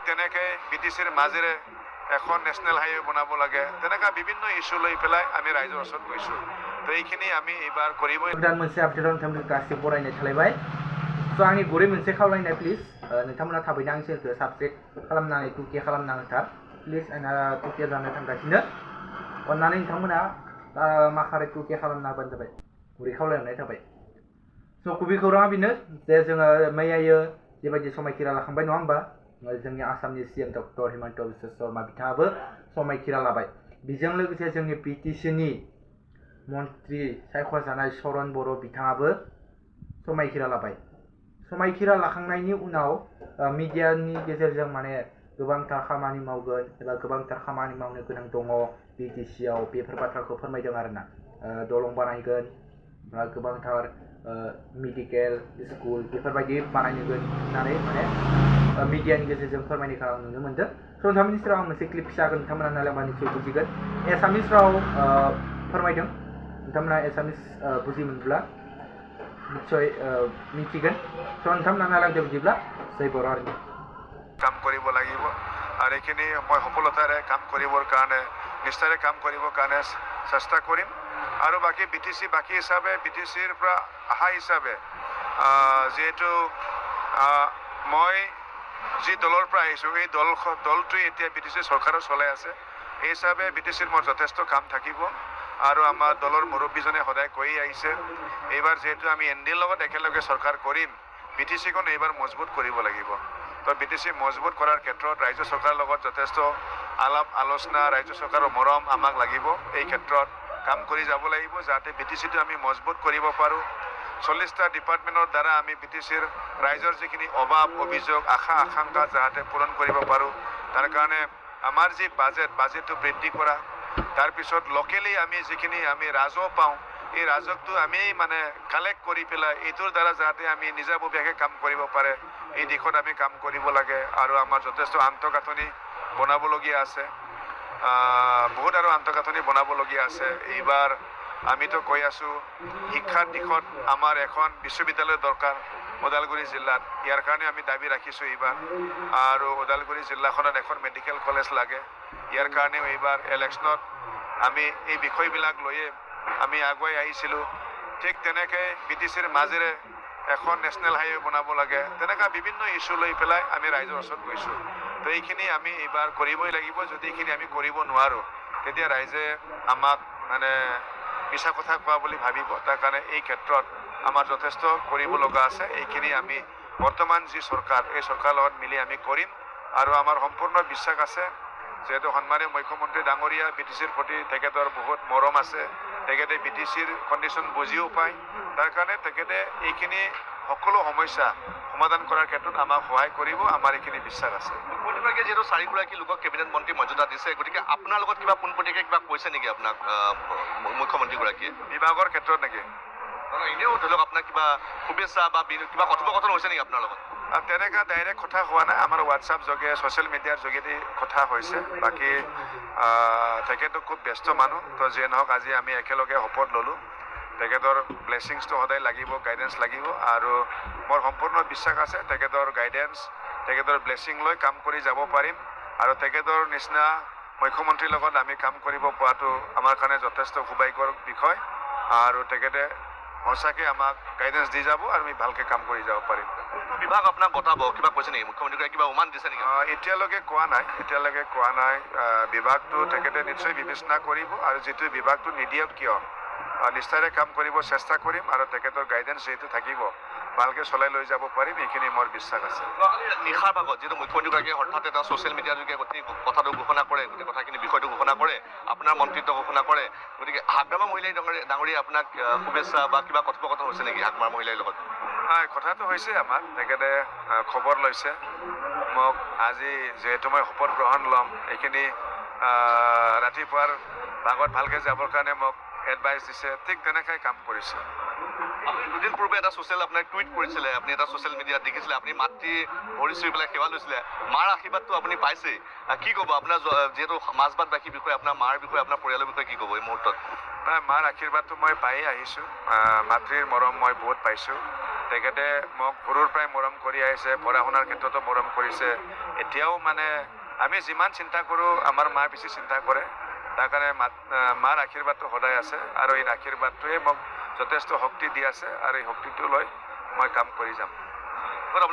তেনেকৈ BTCৰ মাজেৰে এখন নেশ্যনেল হাইৱে বনাব লাগে, তেনেকুৱা বিভিন্ন ইস্যু লৈ পেলাই আমি ৰাইজৰ ওচৰত গৈছোঁ। তো এইখিনি আমি এইবাৰ কৰিবই। मोनसे আপডেट नोंथांमोनखौ गासिबो बरायनाय थालायबाय। स' आंनि गुरै मोनसे खावलायनाय प्लिज नोंथांमोना थाबैनो आंनि चेनेलखौ साबस्क्राइब खालामनानै 2K खालामना होथार प्लिज। आंना 2K जानो थांगासिनो, अन्नानै नोंथांमोना माखारै 2K खालामना होबानो जाबाय, गुरै खावलायनाय थाबाय। स' गुबै खौराङा बेनो जे जोङो मैयायो बेबायदि समायखिरा लाखांबाय नङा होमबा, जोंनि आसामनि CM डक्टर हिमन्त बिश्व शर्मा बिथाङाबो समायखिरा लाबाय। बेजों लोगोसे जोंनि BTCनि मन्त्रि सायख'जानाय चरण बर' बिथाङाबो समायखिरा लाबाय। समायखिरा लाखांनायनि उनाव मिडियानि गेजेरजों माने गोबांथार खामानि मावगोन एबा गोबांथार खामानि मावनो गोनां दङ BTCआव, बेफोर बाथ्राखौ फोरमायदों आरोना। दलं बानायगोन, गोबांथार मेडिकेल स्कुल बेफोरबायदि बानायगोन होननानै माने मिडियानि गेजेरजों फोरमायनायखौ आं नुनो मोन्दों। स' नोंथांमोननि सेराव आं मोनसे क्लिप फिसा होगोन, नोंथांमोना नायलांबा निसय बुजिगोन। एसामिस राव फोरमायदों, नोंथांमोना एसामिस बुजिमोनब्ला निसय मिथिगोन। स' नोंथांमोना नायलांदो बिदिब्ला जय बर' हारिनि। কাম কৰিব লাগিব আৰু এইখিনি মই সফলতাৰে কাম কৰিবৰ কাৰণে নিষ্ঠাৰে কাম কৰিবৰ কাৰণে চেষ্টা কৰিম। আৰু বাকী BTC বাকী হিচাপে BTCৰ পৰা অহা হিচাপে যিহেতু মই যি দলৰ পৰা আহিছোঁ, এই দলটোৱে এতিয়া BTC চৰকাৰো চলাই আছে, সেই হিচাপে BTCৰ মোৰ যথেষ্ট কাম থাকিব। আৰু আমাৰ দলৰ মুৰব্বীজনে সদায় কৈয়ে আহিছে, এইবাৰ যিহেতু আমি NDAৰ লগত একেলগে চৰকাৰ কৰিম, BTCখন এইবাৰ মজবুত কৰিব লাগিব। তো BTC মজবুত কৰাৰ ক্ষেত্ৰত ৰাজ্য চৰকাৰৰ লগত যথেষ্ট আলাপ আলোচনা, ৰাজ্য চৰকাৰৰ মৰম আমাক লাগিব। এই ক্ষেত্ৰত কাম কৰি যাব লাগিব যাতে BTCটো আমি মজবুত কৰিব পাৰোঁ। 40টা ডিপাৰ্টমেণ্টৰ দ্বাৰা আমি BTCৰ ৰাইজৰ যিখিনি অভাৱ অভিযোগ আশা আকাংক্ষা যাতে পূৰণ কৰিব পাৰোঁ, তাৰ কাৰণে আমাৰ যি বাজেটটো বৃদ্ধি কৰা, তাৰপিছত লোকেলি আমি যিখিনি আমি ৰাজহ পাওঁ, এই ৰাজহটো আমি মানে কালেক্ট কৰি পেলাই এইটোৰ দ্বাৰা যাতে আমি নিজাববীয়াকৈ কাম কৰিব পাৰে, এই দিশত আমি কাম কৰিব লাগে। আৰু আমাৰ যথেষ্ট আন্তঃগাঁথনি বনাবলগীয়া আছে, বহুত আৰু আন্তঃগাঁথনি বনাবলগীয়া আছে। এইবাৰ আমিতো কৈ আছোঁ শিক্ষাৰ দিশত আমাৰ এখন বিশ্ববিদ্যালয় দৰকাৰ ওদালগুৰি জিলাত, ইয়াৰ কাৰণে আমি দাবী ৰাখিছোঁ এইবাৰ। আৰু ওদালগুৰি জিলাখনত এখন মেডিকেল কলেজ লাগে, ইয়াৰ কাৰণেও এইবাৰ ইলেকশ্যনত আমি এই বিষয়বিলাক লৈয়ে আমি আগুৱাই আহিছিলোঁ। ঠিক তেনেকৈ BTCৰ মাজেৰে এখন নেশ্যনেল হাইৱে বনাব লাগে, তেনেকুৱা বিভিন্ন ইস্যু লৈ পেলাই আমি ৰাইজৰ ওচৰত গৈছোঁ। তো এইখিনি আমি এইবাৰ কৰিবই লাগিব। যদি এইখিনি আমি কৰিব নোৱাৰোঁ, তেতিয়া ৰাইজে আমাক মানে মিছা কথা কোৱা বুলি ভাবিব। তাৰ কাৰণে এই ক্ষেত্ৰত আমাৰ যথেষ্ট কৰিব লগা আছে। এইখিনি আমি বৰ্তমান যি চৰকাৰ, এই চৰকাৰৰ লগত মিলি আমি কৰিম। আৰু আমাৰ সম্পূৰ্ণ বিশ্বাস আছে, যিহেতু সন্মানীয় মুখ্যমন্ত্ৰী ডাঙৰীয়া BTCৰ প্ৰতি তেখেতৰ বহুত মৰম আছে, তেখেতে BTCৰ কণ্ডিশ্যন বুজিও পায়, তাৰ কাৰণে তেখেতে এইখিনি সকলো সমস্যা সমাধান কৰাৰ ক্ষেত্ৰত আমাক সহায় কৰিব, আমাৰ এইখিনি বিশ্বাস আছে। মুখ্যমন্ত্ৰীগৰাকীয়ে যিহেতু 4গৰাকী লোকক কেবিনেট মন্ত্ৰী মৰ্যাদা দিছে, গতিকে আপোনাৰ লগত কিবা পোনপটীয়াকৈ কিবা কৈছে নেকি আপোনাক মুখ্যমন্ত্ৰীগৰাকীয়ে বিভাগৰ ক্ষেত্ৰত নেকি? এনেও ধৰি লওক আপোনাৰ কিবা শুভেচ্ছা বা কিবা কথোপকথন হৈছে নেকি আপোনাৰ লগত? তেনেকুৱা ডাইৰেক্ট কথা হোৱা নাই, আমাৰ হোৱাটছআপ যোগে ছ'চিয়েল মিডিয়াৰ যোগেদি কথা হৈছে। বাকী তেখেতো খুব ব্যস্ত মানুহ, তো যিয়ে নহওক আজি আমি একেলগে শপত ল'লোঁ। তেখেতৰ ব্লেছিংছটো সদায় লাগিব, গাইডেন্স লাগিব। আৰু মোৰ সম্পূৰ্ণ বিশ্বাস আছে তেখেতৰ গাইডেন্স, তেখেতৰ ব্লেছিং লৈ কাম কৰি যাব পাৰিম। আৰু তেখেতৰ নিচিনা মুখ্যমন্ত্ৰীৰ লগত আমি কাম কৰিব পৰাটো আমাৰ কাৰণে যথেষ্ট সৌভাগ্যৰ বিষয়। আৰু তেখেতে সঁচাকৈ আমাক গাইডেন্স দি যাব আৰু আমি ভালকৈ কাম কৰি যাব পাৰিম। বিভাগ আপোনাক বটাব কিবা কৈছে নেকি মুখ্যমন্ত্ৰীগৰাকীয়ে, কিবা উমান দিছে নেকি? এতিয়ালৈকে কোৱা নাই। বিভাগটো তেখেতে নিশ্চয় বিবেচনা কৰিব, আৰু যিটো বিভাগটো নিদিয়ক কিয় নিষ্ঠাৰে কাম কৰিব চেষ্টা কৰিম। আৰু তেখেতৰ গাইডেন্স যিহেতু থাকিব, ভালকৈ চলাই লৈ যাব পাৰিম, এইখিনি মোৰ বিশ্বাস আছে। নিশাৰ ভাগত যিহেতু মুখ্যমন্ত্ৰীগৰাকীয়ে হঠাৎ এটা ছ'চিয়েল মিডিয়াৰ যোগে গোটেই কথাটো ঘোষণা কৰে, গোটেই কথাখিনি বিষয়টো ঘোষণা কৰে, আপোনাৰ মন্ত্ৰিত্ব ঘোষণা কৰে, গতিকে হাগ্ৰামা মহিলাই ডাঙৰীয়া আপোনাক শুভেচ্ছা বা কিবা কথোপকথন হৈছে নেকি হাগ্ৰামা মহিলাৰ লগত? হয়, কথাটো হৈছে আমাৰ তেখেতে খবৰ লৈছে মোক। আজি যিহেতু মই শপত গ্ৰহণ ল'ম, এইখিনি ৰাতিপুৱাৰ ভাগত ভালকৈ যাবৰ কাৰণে মোক এডভাইচ দিছে, ঠিক তেনেকৈ কাম কৰিছে। আপুনি দুদিন পূৰ্বে এটা আপোনাৰ টুইট কৰিছিলে, আপুনি এটা ছ'চিয়েল মিডিয়াত দেখিছিলে, আপুনি মাতৃ ভৰি চুই পেলাই সেৱা লৈছিলে। মাৰ আশীৰ্বাদটো আপুনি পাইছেই, কি ক'ব আপোনাৰ যিহেতু মাজবাটবাসীৰ বিষয়ে, আপোনাৰ মাৰ বিষয়ে, আপোনাৰ পৰিয়ালৰ বিষয়ে কি ক'ব এই মুহূৰ্তত? নাই, মাৰ আশীৰ্বাদটো মই পায়ে আহিছোঁ, মাতৃৰ মৰম মই বহুত পাইছোঁ। তেখেতে মোক সৰুৰ পৰাই মৰম কৰি আহিছে, পঢ়া শুনাৰ ক্ষেত্ৰতো মৰম কৰিছে, এতিয়াও মানে আমি যিমান চিন্তা কৰোঁ আমাৰ মা বেছি চিন্তা কৰে তাৰ কাৰণে মাৰ আশীৰ্বাদটো সদায় আছে আৰু এই আশীৰ্বাদটোৱে মোক যথেষ্ট শক্তি দি আছে আৰু এই শক্তিটো লৈ মই কাম কৰি যাম। আপোনালোক